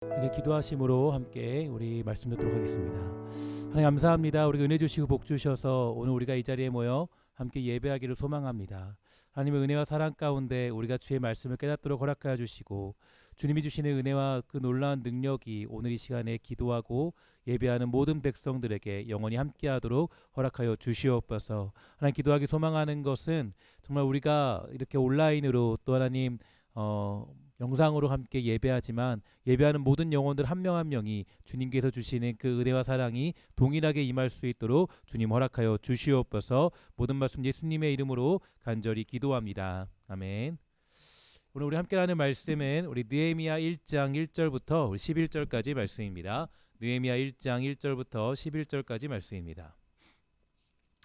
이렇게 기도하심으로 함께 우리 말씀 듣도록 하겠습니다. 하나님 감사합니다. 우리가 은혜 주시고 복 주셔서 오늘 우리가 이 자리에 모여 함께 예배하기를 소망합니다. 하나님의 은혜와 사랑 가운데 우리가 주의 말씀을 깨닫도록 허락하여 주시고 주님이 주시는 은혜와 그 놀라운 능력이 오늘 이 시간에 기도하고 예배하는 모든 백성들에게 영원히 함께하도록 허락하여 주시옵소서. 하나님 기도하기 소망하는 것은 정말 우리가 이렇게 온라인으로 또 하나님 영상으로 함께 예배하지만 예배하는 모든 영혼들 한 명 한 명이 주님께서 주시는 그 은혜와 사랑이 동일하게 임할 수 있도록 주님 허락하여 주시옵소서. 모든 말씀 예수님의 이름으로 간절히 기도합니다. 아멘. 오늘 우리 함께 하는 말씀은 우리 느헤미야 1장 1절부터 11절까지 말씀입니다. 느헤미야 1장 1절부터 11절까지 말씀입니다.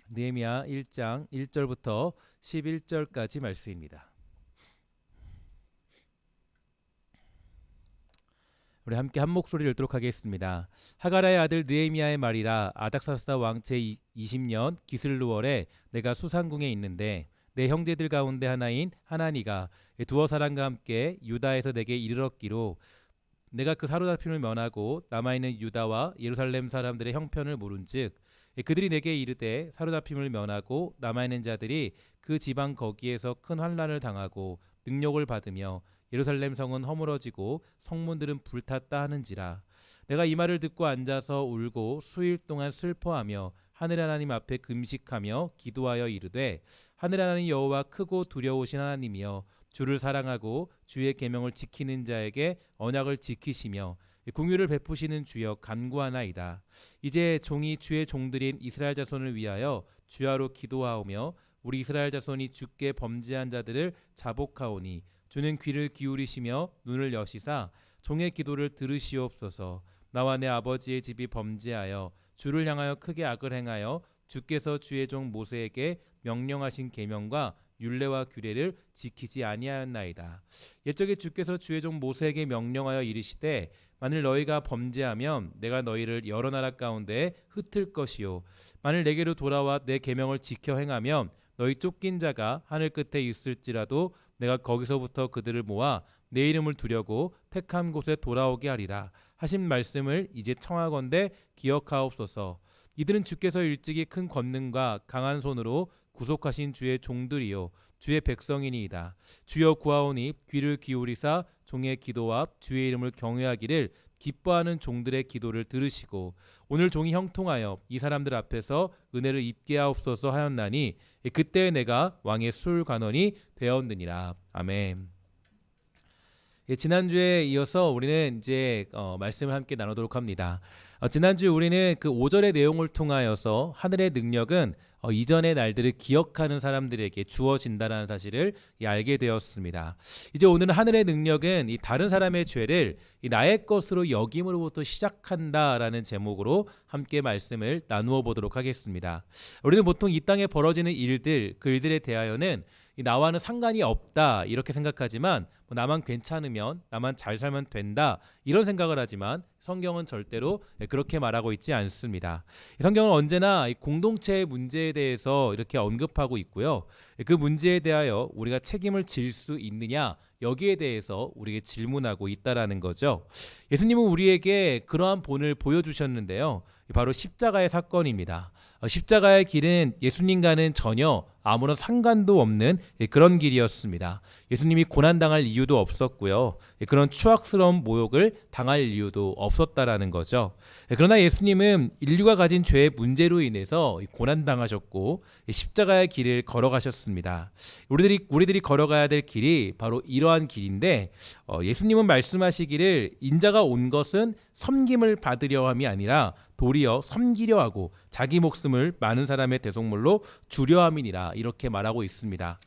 느헤미야 1장 1절부터 11절까지 말씀입니다. 우리 함께 한 목소리를 읽도록 하겠습니다. 하가라의 아들 느헤미야의 말이라. 아닥사스다 왕 제 20년 기슬루월에 내가 수상궁에 있는데 내 형제들 가운데 하나인 하나니가 두어 사람과 함께 유다에서 내게 이르렀기로 내가 그 사로잡힘을 면하고 남아있는 유다와 예루살렘 사람들의 형편을 물은즉 그들이 내게 이르되 사로잡힘을 면하고 남아있는 자들이 그 지방 거기에서 큰 환난을 당하고 능욕을 받으며 예루살렘 성은 허물어지고 성문들은 불탔다 하는지라. 내가 이 말을 듣고 앉아서 울고 수일 동안 슬퍼하며 하늘 하나님 앞에 금식하며 기도하여 이르되 하늘 하나님 여호와 크고 두려우신 하나님이여 주를 사랑하고 주의 계명을 지키는 자에게 언약을 지키시며 긍휼을 베푸시는 주여 간구하나이다. 이제 종이 주의 종들인 이스라엘 자손을 위하여 주야로 기도하오며 우리 이스라엘 자손이 주께 범죄한 자들을 자복하오니 주는 귀를 기울이시며 눈을 여시사 종의 기도를 들으시옵소서. 나와 내 아버지의 집이 범죄하여 주를 향하여 크게 악을 행하여 주께서 주의 종 모세에게 명령하신 계명과 율례와 규례를 지키지 아니하였나이다. 옛적에 주께서 주의 종 모세에게 명령하여 이르시되 만일 너희가 범죄하면 내가 너희를 여러 나라 가운데 흩을 것이요 만일 내게로 돌아와 내 계명을 지켜 행하면 너희 쫓긴 자가 하늘 끝에 있을지라도 내가 거기서부터 그들을 모아 내 이름을 두려고 택한 곳에 돌아오게 하리라 하신 말씀을 이제 청하건대 기억하옵소서. 이들은 주께서 일찍이 큰 권능과 강한 손으로 구속하신 주의 종들이요 주의 백성이니이다. 주여 구하오니 귀를 기울이사 종의 기도와 주의 이름을 경외하기를 기뻐하는 종들의 기도를 들으시고 오늘 종이 형통하여 이 사람들 앞에서 은혜를 입게 하옵소서 하였나니 그때 내가 왕의 술관원이 되었느니라. 아멘. 지난주에 이어서 우리는 이제 말씀을 함께 나누도록 합니다. 지난주 우리는 그 5절의 내용을 통하여서 하늘의 능력은 이전의 날들을 기억하는 사람들에게 주어진다는 사실을 알게 되었습니다. 이제 오늘은 하늘의 능력은 이 다른 사람의 죄를 이 나의 것으로 여김으로부터 시작한다라는 제목으로 함께 말씀을 나누어 보도록 하겠습니다. 우리는 보통 이 땅에 벌어지는 일들, 그 일들에 대하여는 나와는 상관이 없다 이렇게 생각하지만 나만 괜찮으면 나만 잘 살면 된다 이런 생각을 하지만 성경은 절대로 그렇게 말하고 있지 않습니다. 성경은 언제나 공동체의 문제에 대해서 이렇게 언급하고 있고요. 그 문제에 대하여 우리가 책임을 질 수 있느냐 여기에 대해서 우리에게 질문하고 있다라는 거죠. 예수님은 우리에게 그러한 본을 보여주셨는데요. 바로 십자가의 사건입니다. 십자가의 길은 예수님과는 전혀 아무런 상관도 없는 그런 길이었습니다. 예수님이 고난당할 이유도 없었고요. 그런 추악스러운 모욕을 당할 이유도 없었다라는 거죠. 그러나 예수님은 인류가 가진 죄의 문제로 인해서 고난당하셨고 십자가의 길을 걸어가셨습니다. 우리들이 걸어가야 될 길이 바로 이러한 길인데 예수님은 말씀하시기를 인자가 온 것은 섬김을 받으려 함이 아니라 도리어 섬기려 하고 자기 목숨을 많은 사람의 대속물로 주려 함이니라 이렇게 말하고 있습니다.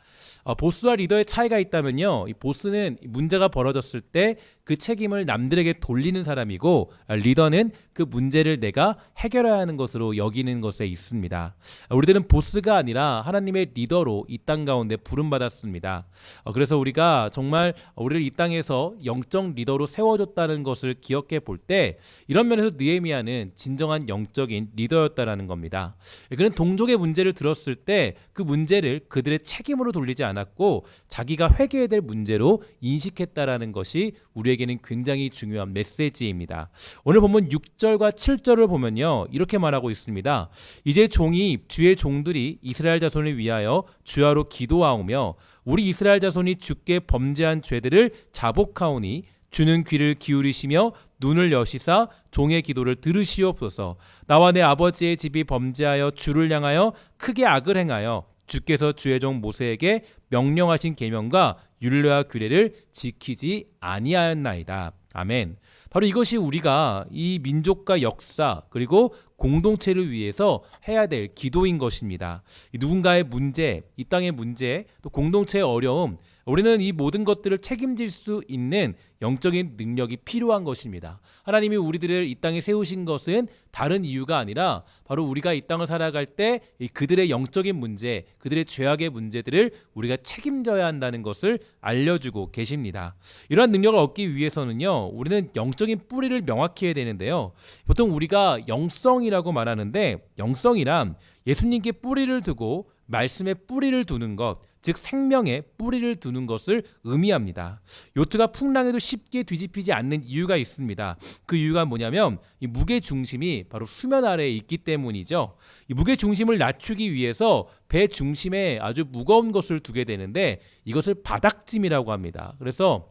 보스와 리더의 차이가 있다면요. 이 보스는 문제가 벌어졌을 때 그 책임을 남들에게 돌리는 사람이고 리더는 그 문제를 내가 해결해야 하는 것으로 여기는 것에 있습니다. 우리들은 보스가 아니라 하나님의 리더로 이 땅 가운데 부름받았습니다. 그래서 우리가 정말 우리를 이 땅에서 영적 리더로 세워줬다는 것을 기억해 볼 때 이런 면에서 느헤미야는 진정한 영적인 리더였다라는 겁니다. 그는 동족의 문제를 들었을 때 그 문제를 그들의 책임으로 돌리지 않았고 않았고 자기가 회개해야 될 문제로 인식했다라는 것이 우리에게는 굉장히 중요한 메시지입니다. 오늘 본문 6절과 7절을 보면요, 이렇게 말하고 있습니다. 이제 주의 종들이 이스라엘 자손을 위하여 주야로 기도하오며 우리 이스라엘 자손이 주께 범죄한 죄들을 자복하오니 주는 귀를 기울이시며 눈을 여시사 종의 기도를 들으시옵소서. 나와 내 아버지의 집이 범죄하여 주를 향하여 크게 악을 행하여 주께서 주의 종 모세에게 명령하신 계명과 율례와 규례를 지키지 아니하였나이다. 아멘. 바로 이것이 우리가 이 민족과 역사 그리고 공동체를 위해서 해야 될 기도인 것입니다. 누군가의 문제, 이 땅의 문제, 또 공동체의 어려움, 우리는 이 모든 것들을 책임질 수 있는 영적인 능력이 필요한 것입니다. 하나님이 우리들을 이 땅에 세우신 것은 다른 이유가 아니라 바로 우리가 이 땅을 살아갈 때 그들의 영적인 문제, 그들의 죄악의 문제들을 우리가 책임져야 한다는 것을 알려주고 계십니다. 이러한 능력을 얻기 위해서는요, 우리는 영적인 뿌리를 명확히 해야 되는데요. 보통 우리가 영성이라고 말하는데, 영성이란 예수님께 뿌리를 두고 말씀에 뿌리를 두는 것, 즉 생명에 뿌리를 두는 것을 의미합니다. 요트가 풍랑에도 쉽게 뒤집히지 않는 이유가 있습니다. 그 이유가 뭐냐면 이 무게 중심이 바로 수면 아래에 있기 때문이죠. 이 무게 중심을 낮추기 위해서 배 중심에 아주 무거운 것을 두게 되는데 이것을 바닥짐이라고 합니다. 그래서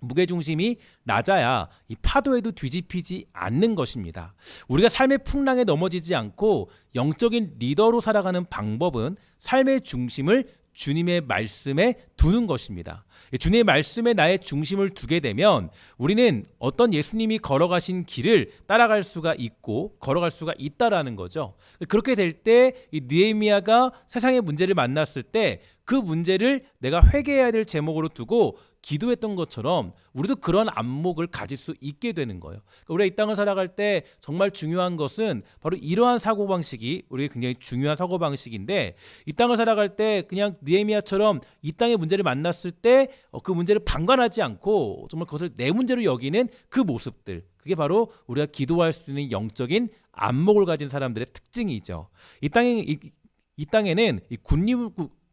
무게중심이 낮아야 이 파도에도 뒤집히지 않는 것입니다. 우리가 삶의 풍랑에 넘어지지 않고 영적인 리더로 살아가는 방법은 삶의 중심을 주님의 말씀에 두는 것입니다. 주님의 말씀에 나의 중심을 두게 되면 우리는 어떤 예수님이 걸어가신 길을 따라갈 수가 있고 걸어갈 수가 있다라는 거죠. 그렇게 될 때 이 느헤미야가 세상의 문제를 만났을 때 그 문제를 내가 회개해야 될 제목으로 두고 기도했던 것처럼 우리도 그런 안목을 가질 수 있게 되는 거예요. 그러니까 우리가 이 땅을 살아갈 때 정말 중요한 것은 바로 이러한 사고방식이 우리에게 굉장히 중요한 사고방식인데, 이 땅을 살아갈 때 그냥 느헤미야처럼 이 땅의 문제를 만났을 때 그 문제를 방관하지 않고 정말 그것을 내 문제로 여기는 그 모습들, 그게 바로 우리가 기도할 수 있는 영적인 안목을 가진 사람들의 특징이죠. 이 땅에는 이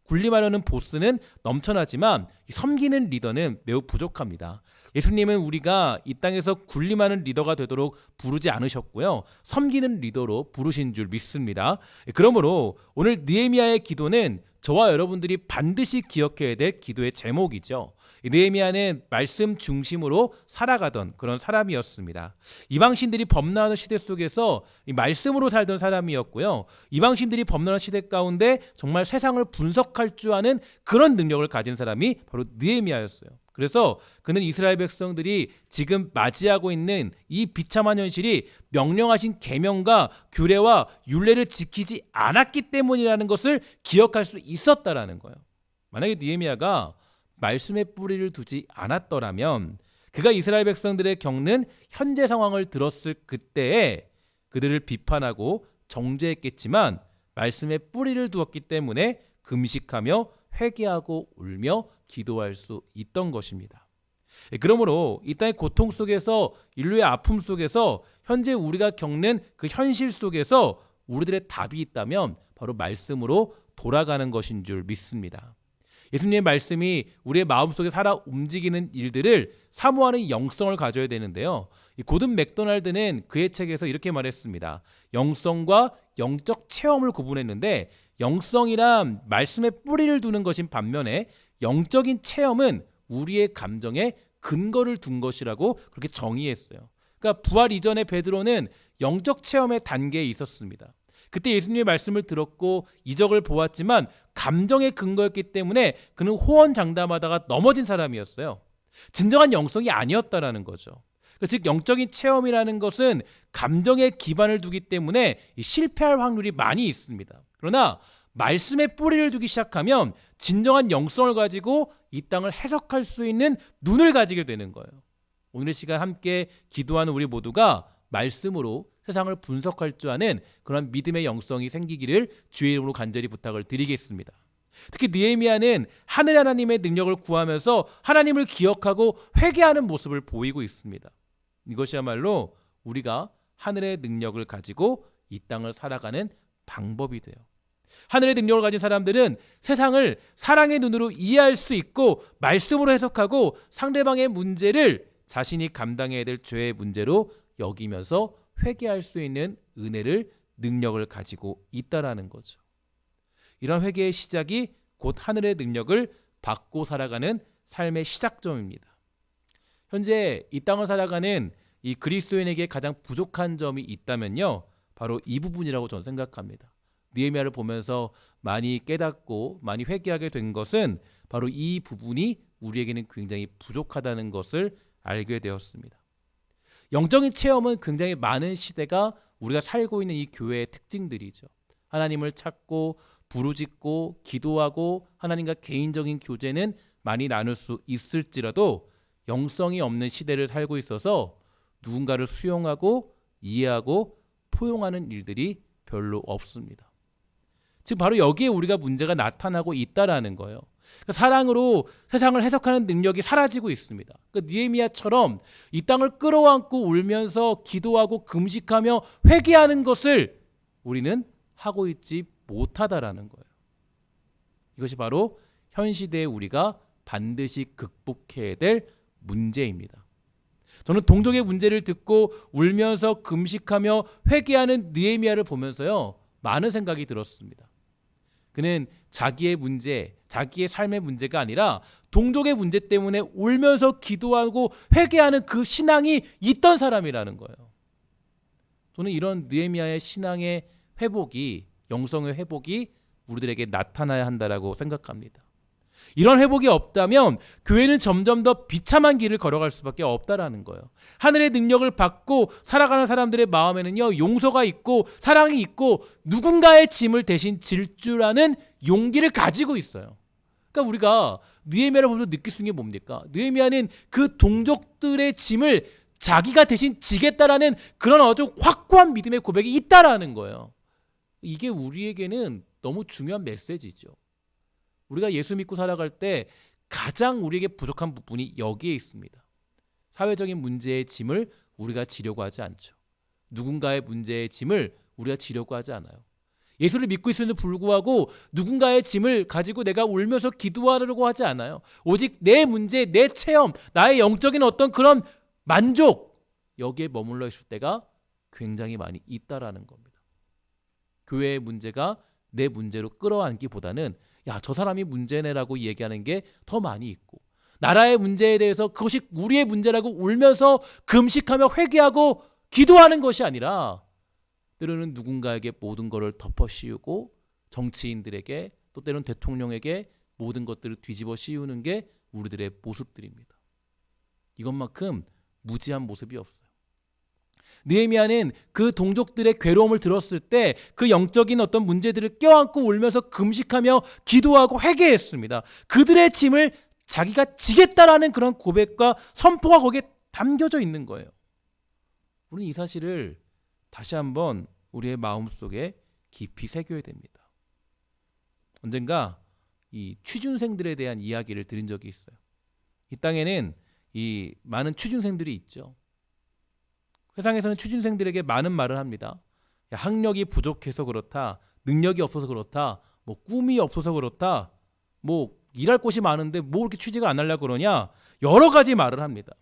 군림하려는 보스는 넘쳐나지만 섬기는 리더는 매우 부족합니다. 예수님은 우리가 이 땅에서 군림하는 리더가 되도록 부르지 않으셨고요, 섬기는 리더로 부르신 줄 믿습니다. 그러므로 오늘 느헤미야의 기도는 저와 여러분들이 반드시 기억해야 될 기도의 제목이죠. 느헤미야는 말씀 중심으로 살아가던 그런 사람이었습니다. 이방신들이 범람하는 시대 속에서 이 말씀으로 살던 사람이었고요, 이방신들이 범람하는 시대 가운데 정말 세상을 분석할 줄 아는 그런 능력을 가진 사람이 바로 느헤미야였어요. 그래서 그는 이스라엘 백성들이 지금 맞이하고 있는 이 비참한 현실이 명령하신 계명과 규례와 율례를 지키지 않았기 때문이라는 것을 기억할 수 있었다라는 거예요. 만약에 느헤미야가 말씀의 뿌리를 두지 않았더라면 그가 이스라엘 백성들의 겪는 현재 상황을 들었을 그때에 그들을 비판하고 정죄했겠지만 말씀의 뿌리를 두었기 때문에 금식하며 회개하고 울며 기도할 수 있던 것입니다. 그러므로 이 땅의 고통 속에서, 인류의 아픔 속에서, 현재 우리가 겪는 그 현실 속에서 우리들의 답이 있다면 바로 말씀으로 돌아가는 것인 줄 믿습니다. 예수님의 말씀이 우리의 마음속에 살아 움직이는 일들을 사모하는 영성을 가져야 되는데요, 이 고든 맥도날드는 그의 책에서 이렇게 말했습니다. 영성과 영적 체험을 구분했는데, 영성이란 말씀에 뿌리를 두는 것인 반면에 영적인 체험은 우리의 감정에 근거를 둔 것이라고 그렇게 정의했어요. 그러니까 부활 이전에 베드로는 영적 체험의 단계에 있었습니다. 그때 예수님의 말씀을 들었고 이적을 보았지만 감정의 근거였기 때문에 그는 호언장담하다가 넘어진 사람이었어요. 진정한 영성이 아니었다라는 거죠. 즉 영적인 체험이라는 것은 감정에 기반을 두기 때문에 실패할 확률이 많이 있습니다. 그러나 말씀에 뿌리를 두기 시작하면 진정한 영성을 가지고 이 땅을 해석할 수 있는 눈을 가지게 되는 거예요. 오늘의 시간 함께 기도하는 우리 모두가 말씀으로 세상을 분석할 줄 아는 그런 믿음의 영성이 생기기를 주의 이름으로 간절히 부탁을 드리겠습니다. 특히 느헤미야는 하늘 하나님의 능력을 구하면서 하나님을 기억하고 회개하는 모습을 보이고 있습니다. 이것이야말로 우리가 하늘의 능력을 가지고 이 땅을 살아가는 방법이 돼요. 하늘의 능력을 가진 사람들은 세상을 사랑의 눈으로 이해할 수 있고 말씀으로 해석하고 상대방의 문제를 자신이 감당해야 될 죄의 문제로 여기면서 회개할 수 있는 은혜를 능력을 가지고 있다라는 거죠. 이런 회개의 시작이 곧 하늘의 능력을 받고 살아가는 삶의 시작점입니다. 현재 이 땅을 살아가는 이 그리스도인에게 가장 부족한 점이 있다면요, 바로 이 부분이라고 저는 생각합니다. 느헤미야를 보면서 많이 깨닫고 많이 회개하게 된 것은 바로 이 부분이 우리에게는 굉장히 부족하다는 것을 알게 되었습니다. 영적인 체험은 굉장히 많은 시대가 우리가 살고 있는 이 교회의 특징들이죠. 하나님을 찾고 부르짖고 기도하고 하나님과 개인적인 교제는 많이 나눌 수 있을지라도 영성이 없는 시대를 살고 있어서 누군가를 수용하고 이해하고 포용하는 일들이 별로 없습니다. 지금 바로 여기에 우리가 문제가 나타나고 있다라는 거예요. 그러니까 사랑으로 세상을 해석하는 능력이 사라지고 있습니다. 그러니까 느헤미야처럼 이 땅을 끌어안고 울면서 기도하고 금식하며 회개하는 것을 우리는 하고 있지 못하다라는 거예요. 이것이 바로 현 시대에 우리가 반드시 극복해야 될 문제입니다. 저는 동족의 문제를 듣고 울면서 금식하며 회개하는 느헤미야를 보면서요, 많은 생각이 들었습니다. 그는 자기의 문제, 자기의 삶의 문제가 아니라 동족의 문제 때문에 울면서 기도하고 회개하는 그 신앙이 있던 사람이라는 거예요. 저는 이런 느헤미야의 신앙의 회복이, 영성의 회복이 우리들에게 나타나야 한다라고 생각합니다. 이런 회복이 없다면 교회는 점점 더 비참한 길을 걸어갈 수밖에 없다라는 거예요. 하늘의 능력을 받고 살아가는 사람들의 마음에는요, 용서가 있고 사랑이 있고 누군가의 짐을 대신 질 줄 아는 용기를 가지고 있어요. 그러니까 우리가 느헤미야를 보면서 느낄 수 있는 게 뭡니까? 느헤미야는 그 동족들의 짐을 자기가 대신 지겠다라는 그런 아주 확고한 믿음의 고백이 있다라는 거예요. 이게 우리에게는 너무 중요한 메시지죠. 우리가 예수 믿고 살아갈 때 가장 우리에게 부족한 부분이 여기에 있습니다. 사회적인 문제의 짐을 우리가 지려고 하지 않죠. 누군가의 문제의 짐을 우리가 지려고 하지 않아요. 예수를 믿고 있음에도 불구하고 누군가의 짐을 가지고 내가 울면서 기도하려고 하지 않아요. 오직 내 문제, 내 체험, 나의 영적인 어떤 그런 만족, 여기에 머물러 있을 때가 굉장히 많이 있다라는 겁니다. 교회의 문제가 내 문제로 끌어안기보다는 야, 저 사람이 문제네라고 얘기하는 게 더 많이 있고, 나라의 문제에 대해서 그것이 우리의 문제라고 울면서 금식하며 회개하고 기도하는 것이 아니라 때로는 누군가에게 모든 것을 덮어씌우고 정치인들에게 또 때로는 대통령에게 모든 것들을 뒤집어 씌우는 게 우리들의 모습들입니다. 이것만큼 무지한 모습이 없어요. 느헤미야는 그 동족들의 괴로움을 들었을 때 그 영적인 어떤 문제들을 껴안고 울면서 금식하며 기도하고 회개했습니다. 그들의 짐을 자기가 지겠다라는 그런 고백과 선포가 거기에 담겨져 있는 거예요. 우리는 이 사실을 다시 한번 우리의 마음속에 깊이 새겨야 됩니다. 언젠가 이 취준생들에 대한 이야기를 들은 적이 있어요. 이 땅에는 이 많은 취준생들이 있죠. 세상에서는 취준생들에게 많은 말을 합니다. 야, 학력이 부족해서 그렇다, 능력이 없어서 그렇다, 뭐 꿈이 없어서 그렇다, 뭐 일할 곳이 많은데 뭐 이렇게 취직을 안 하려고 그러냐, 여러 가지 말을 합니다.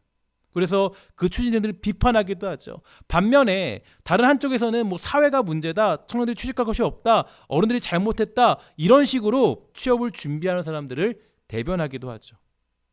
그래서 그 취준생들을 비판하기도 하죠. 반면에 다른 한쪽에서는 뭐 사회가 문제다, 청년들이 취직할 것이 없다, 어른들이 잘못했다, 이런 식으로 취업을 준비하는 사람들을 대변하기도 하죠.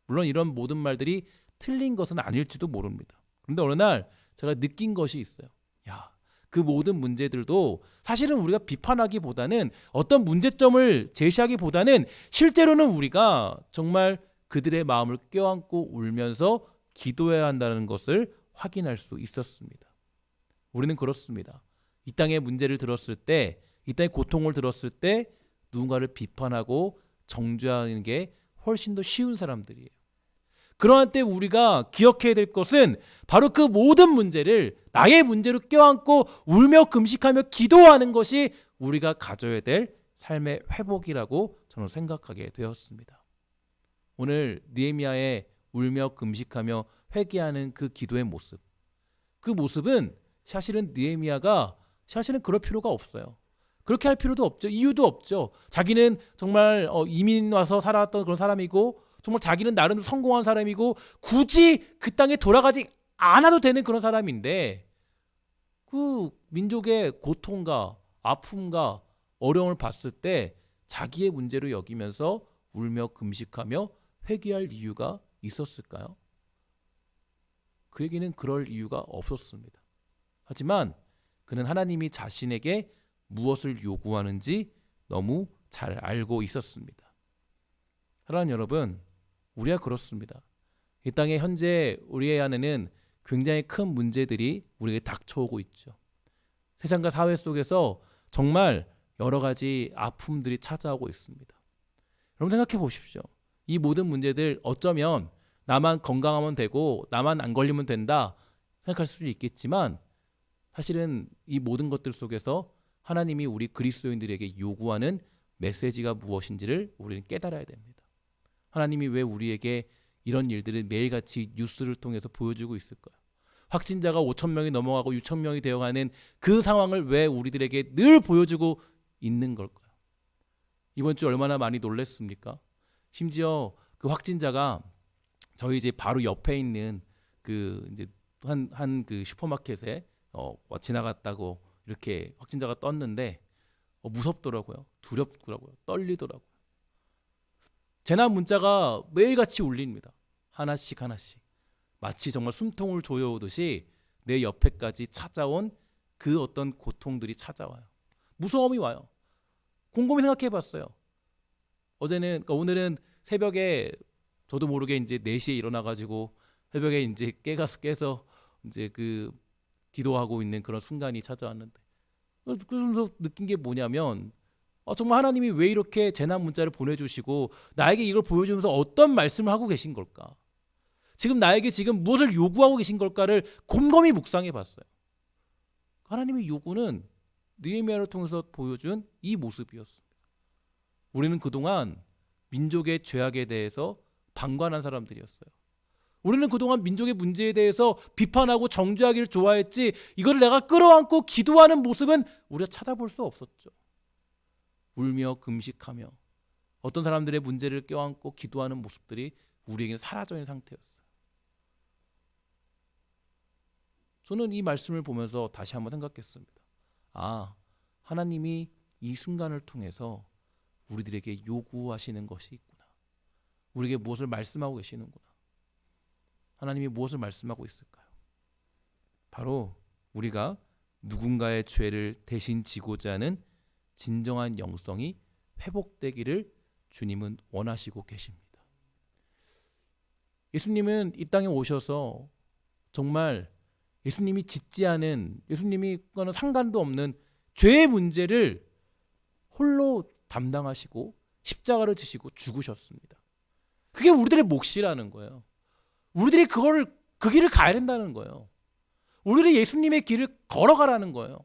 물론 이런 모든 말들이 틀린 것은 아닐지도 모릅니다. 그런데 어느 날 제가 느낀 것이 있어요. 야, 그 모든 문제들도 사실은 우리가 비판하기보다는 어떤 문제점을 제시하기보다는 실제로는 우리가 정말 그들의 마음을 껴안고 울면서 기도해야 한다는 것을 확인할 수 있었습니다. 우리는 그렇습니다. 이 땅의 문제를 들었을 때, 이 땅의 고통을 들었을 때 누군가를 비판하고 정죄하는 게 훨씬 더 쉬운 사람들이에요. 그러한 때 우리가 기억해야 될 것은 바로 그 모든 문제를 나의 문제로 껴안고 울며 금식하며 기도하는 것이 우리가 가져야 될 삶의 회복이라고 저는 생각하게 되었습니다. 오늘 느헤미야의 울며 금식하며 회개하는 그 기도의 모습, 그 모습은 사실은 느헤미야가 사실은 그럴 필요가 없어요. 그렇게 할 필요도 없죠. 이유도 없죠. 자기는 정말 이민 와서 살아왔던 그런 사람이고 정말 자기는 나름 성공한 사람이고 굳이 그 땅에 돌아가지 않아도 되는 그런 사람인데 그 민족의 고통과 아픔과 어려움을 봤을 때 자기의 문제로 여기면서 울며 금식하며 회개할 이유가 있었을까요? 그에게는 그럴 이유가 없었습니다. 하지만 그는 하나님이 자신에게 무엇을 요구하는지 너무 잘 알고 있었습니다. 사랑하는 여러분, 우리가 그렇습니다. 이 땅에 현재 우리의 안에는 굉장히 큰 문제들이 우리에게 닥쳐오고 있죠. 세상과 사회 속에서 정말 여러 가지 아픔들이 찾아오고 있습니다. 여러분 생각해 보십시오. 이 모든 문제들 어쩌면 나만 건강하면 되고 나만 안 걸리면 된다 생각할 수도 있겠지만 사실은 이 모든 것들 속에서 하나님이 우리 그리스도인들에게 요구하는 메시지가 무엇인지를 우리는 깨달아야 됩니다. 하나님이 왜 우리에게 이런 일들을 매일같이 뉴스를 통해서 보여주고 있을까요? 확진자가 5,000명이 넘어가고 6,000명이 되어가는 그 상황을 왜 우리들에게 늘 보여주고 있는 걸까요? 이번 주 얼마나 많이 놀랐습니까? 심지어 그 확진자가 저희 이제 바로 옆에 있는 그 이제 한 그 슈퍼마켓에 지나갔다고 이렇게 확진자가 떴는데 무섭더라고요. 두렵더라고요. 떨리더라고요. 재난 문자가 매일같이 울립니다. 하나씩 하나씩. 마치 정말 숨통을 조여오듯이 내 옆에까지 찾아온 그 어떤 고통들이 찾아와요. 무서움이 와요. 곰곰이 생각해 봤어요. 오늘은 새벽에 저도 모르게 이제 4시에 일어나가지고 새벽에 이제 깨서 이제 그 기도하고 있는 그런 순간이 찾아왔는데 그래서 느낀 게 뭐냐면 정말 하나님이 왜 이렇게 재난 문자를 보내주시고 나에게 이걸 보여주면서 어떤 말씀을 하고 계신 걸까? 지금 나에게 지금 무엇을 요구하고 계신 걸까를 곰곰이 묵상해 봤어요. 하나님의 요구는 느헤미야를 통해서 보여준 이 모습이었습니다. 우리는 그동안 민족의 죄악에 대해서 방관한 사람들이었어요. 우리는 그동안 민족의 문제에 대해서 비판하고 정죄하기를 좋아했지 이걸 내가 끌어안고 기도하는 모습은 우리가 찾아볼 수 없었죠. 울며 금식하며 어떤 사람들의 문제를 껴안고 기도하는 모습들이 우리에게는 사라져 있는 상태였어요. 저는 이 말씀을 보면서 다시 한번 생각했습니다. 하나님이 이 순간을 통해서 우리들에게 요구하시는 것이 있구나. 우리에게 무엇을 말씀하고 계시는구나. 하나님이 무엇을 말씀하고 있을까요? 바로 우리가 누군가의 죄를 대신 지고자 하는 진정한 영성이 회복되기를 주님은 원하시고 계십니다. 예수님은 이 땅에 오셔서 정말 예수님이 짓지 않은, 예수님이과는 상관도 없는 죄의 문제를 홀로 담당하시고 십자가를 지시고 죽으셨습니다. 그게 우리들의 몫이라는 거예요. 우리들이 그 길을 가야 된다는 거예요. 우리들이 예수님의 길을 걸어가라는 거예요.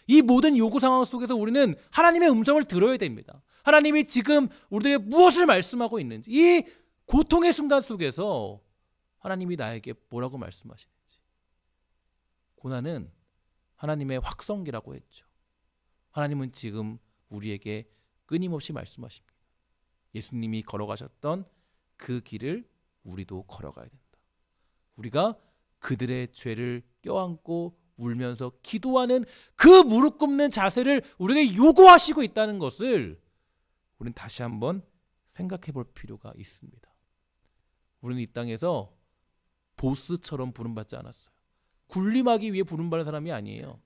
이 모든 요구 상황 속에서 우리는 하나님의 음성을 들어야 됩니다. 하나님이 지금 우리들에게 무엇을 말씀하고 있는지, 이 고통의 순간 속에서 하나님이 나에게 뭐라고 말씀하시는지. 고난은 하나님의 확성기라고 했죠. 하나님은 지금 우리에게 끊임없이 말씀하십니다. 예수님이 걸어가셨던 그 길을 우리도 걸어가야 된다. 우리가 그들의 죄를 껴안고 울면서 기도하는 그 무릎 꿇는 자세를 우리에게 요구하시고 있다는 것을 우리는 다시 한번 생각해 볼 필요가 있습니다. 우리는 이 땅에서 보스처럼 부름받지 않았어요. 군림하기 위해 부름받은 사람이 아니에요.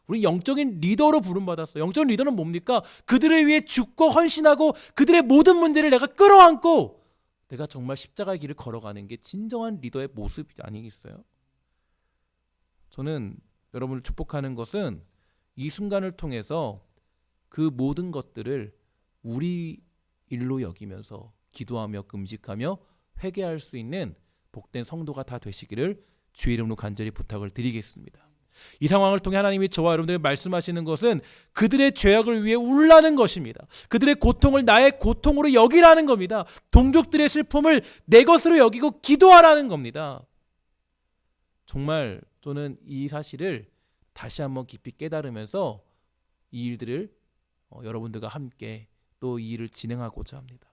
우리 영적인 리더로 부름받았어요. 영적인 리더는 뭡니까? 그들을 위해 죽고 헌신하고 그들의 모든 문제를 내가 끌어안고 내가 정말 십자가의 길을 걸어가는 게 진정한 리더의 모습이 아니겠어요? 저는 여러분을 축복하는 것은 이 순간을 통해서 그 모든 것들을 우리 일로 여기면서 기도하며 금식하며 회개할 수 있는 복된 성도가 다 되시기를 주의 이름으로 간절히 부탁을 드리겠습니다. 이 상황을 통해 하나님이 저와 여러분들에게 말씀하시는 것은 그들의 죄악을 위해 울라는 것입니다. 그들의 고통을 나의 고통으로 여기라는 겁니다. 동족들의 슬픔을 내 것으로 여기고 기도하라는 겁니다. 정말 저는 이 사실을 다시 한번 깊이 깨달으면서 이 일들을 여러분들과 함께 또 이 일을 진행하고자 합니다.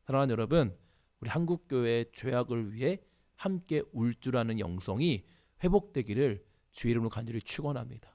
사랑하는 여러분, 우리 한국교회의 죄악을 위해 함께 울 줄 아는 영성이 회복되기를 주의 이름으로 간절히 축원합니다.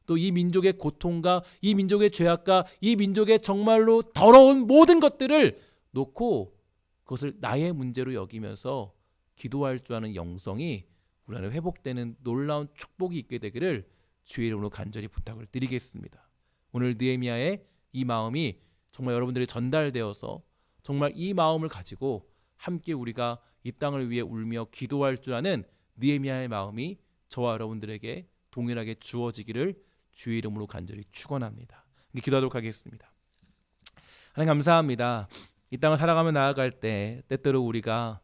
또 이 민족의 고통과 이 민족의 죄악과 이 민족의 정말로 더러운 모든 것들을 놓고 그것을 나의 문제로 여기면서 기도할 줄 아는 영성이 우리 안에 회복되는 놀라운 축복이 있게 되기를 주의 이름으로 간절히 부탁을 드리겠습니다. 오늘 느헤미야의 이 마음이 정말 여러분들이 전달되어서 정말 이 마음을 가지고 함께 우리가 이 땅을 위해 울며 기도할 줄 아는 느헤미야의 마음이 저와 여러분들에게 동일하게 주어지기를 주의 이름으로 간절히 축원합니다. 기도하도록 하겠습니다. 하나님 감사합니다. 이 땅을 살아가며 나아갈 때 때때로 우리가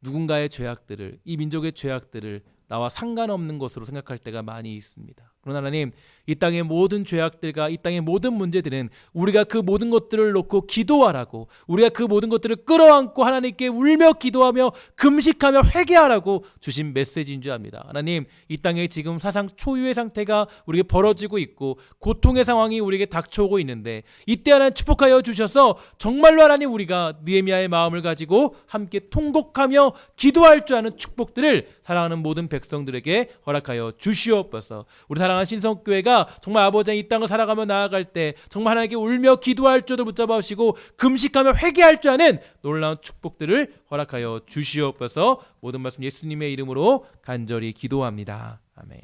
누군가의 죄악들을, 이 민족의 죄악들을 나와 상관없는 것으로 생각할 때가 많이 있습니다. 그러나 하나님, 이 땅의 모든 죄악들과 이 땅의 모든 문제들은 우리가 그 모든 것들을 놓고 기도하라고, 우리가 그 모든 것들을 끌어안고 하나님께 울며 기도하며 금식하며 회개하라고 주신 메시지인 줄 압니다. 하나님, 이 땅에 지금 사상 초유의 상태가 우리에게 벌어지고 있고 고통의 상황이 우리에게 닥쳐오고 있는데 이때 하나님 축복하여 주셔서 정말로 하나님 우리가 느헤미야의 마음을 가지고 함께 통곡하며 기도할 줄 아는 축복들을 사랑하는 모든 백성들에게 허락하여 주시옵소서. 우리 사랑하는 신성교회가 정말 아버지 이 땅을 살아가며 나아갈 때 정말 하나님께 울며 기도할 줄을 붙잡아 주시고 금식하며 회개할 줄 아는 놀라운 축복들을 허락하여 주시옵소서. 모든 말씀 예수님의 이름으로 간절히 기도합니다. 아멘.